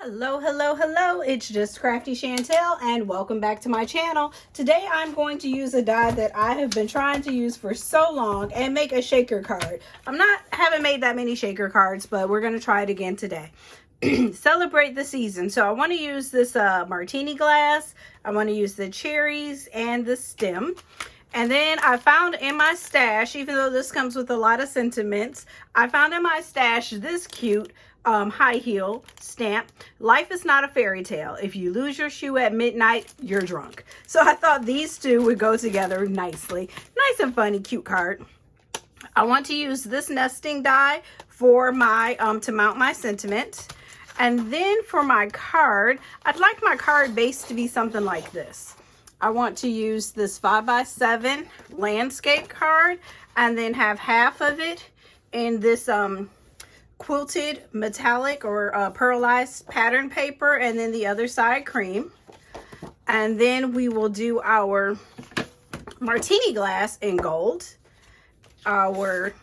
Hello, hello, hello. It's just Crafty Chantel and welcome back to my channel. Today I'm going to use a die that I have been trying to use for so long and make a shaker card. Haven't made that many shaker cards, but we're going to try it again today. Celebrate the season. So I want to use this martini glass. I want to use the cherries and the stem. And then I found in my stash, even though this comes with a lot of sentiments, I found in my stash this cute high heel stamp. Life is not a fairy tale. If you lose your shoe at midnight, you're drunk. So I thought these two would go together nicely. Nice and funny, cute card. I want to use this nesting die for my to mount my sentiment. And then for my card, I'd like my card base to be something like this. I want to use this 5x7 landscape card and then have half of it in this quilted metallic or pearlized pattern paper, and then the other side cream. And then we will do our martini glass in gold, our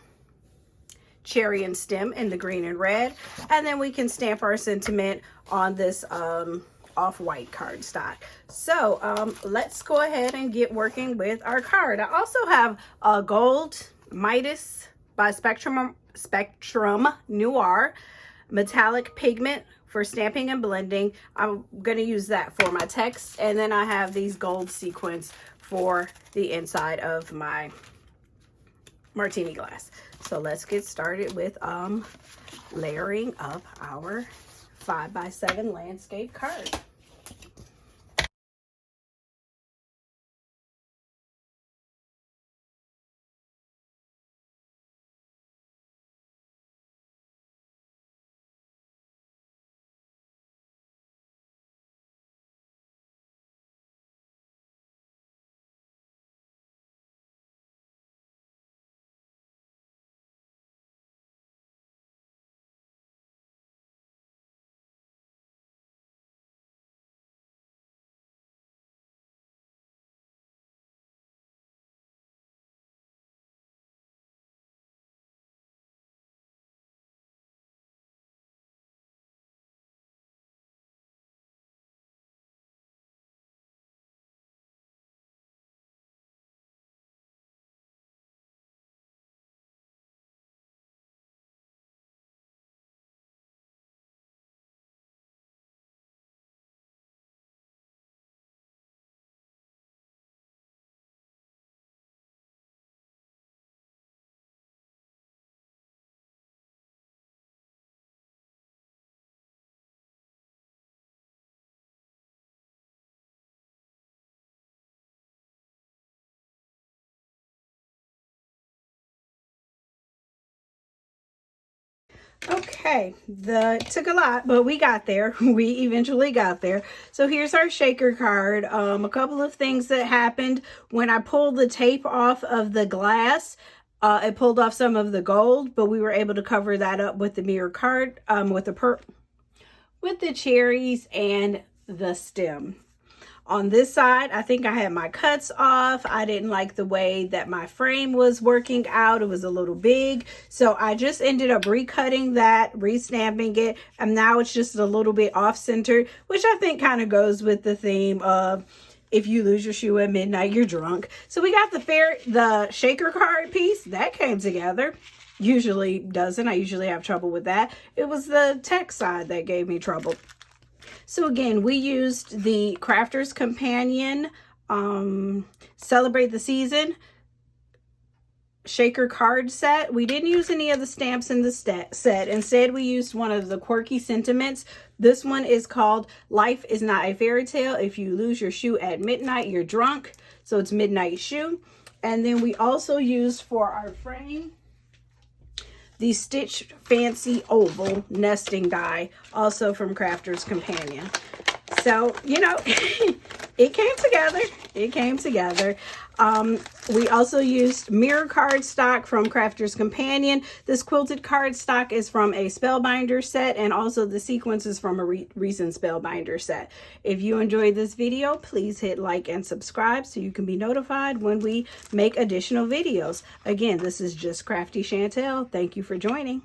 cherry and stem in the green and red, and then we can stamp our sentiment on this off-white cardstock. So let's go ahead and get working with our card. I also have a gold Midas by Spectrum Noir metallic pigment for stamping and blending. I'm going to use that for my text, and then I have these gold sequins for the inside of my martini glass. So let's get started with layering up our 5x7 landscape card. Okay, it took a lot, but we got there. We eventually got there. So here's our shaker card. A couple of things that happened when I pulled the tape off of the glass. It pulled off some of the gold, but we were able to cover that up with the mirror card, with the cherries and the stem. On this side, I think I had my cuts off. I didn't like the way that my frame was working out. It was a little big. So I just ended up recutting that, restamping it, and now it's just a little bit off-centered, which I think kind of goes with the theme of if you lose your shoe at midnight, you're drunk. So we got the shaker card piece. That came together. Usually doesn't. I usually have trouble with that. It was the text side that gave me trouble. So again, we used the Crafter's Companion Celebrate the Season shaker card set. We didn't use any of the stamps in the set. Instead, we used one of the quirky sentiments. This one is called Life is Not a Fairy Tale. If you lose your shoe at midnight, you're drunk. So it's Midnight Shoe. And then we also used for our frame the Stitch Fancy Oval nesting die, also from Crafter's Companion. So, you know, it came together. It came together. We also used mirror cardstock from Crafter's Companion. This quilted cardstock is from a Spellbinder set, and also the sequence is from a recent Spellbinder set. If you enjoyed this video, please hit like and subscribe so you can be notified when we make additional videos. Again, this is just Crafty Chantel. Thank you for joining.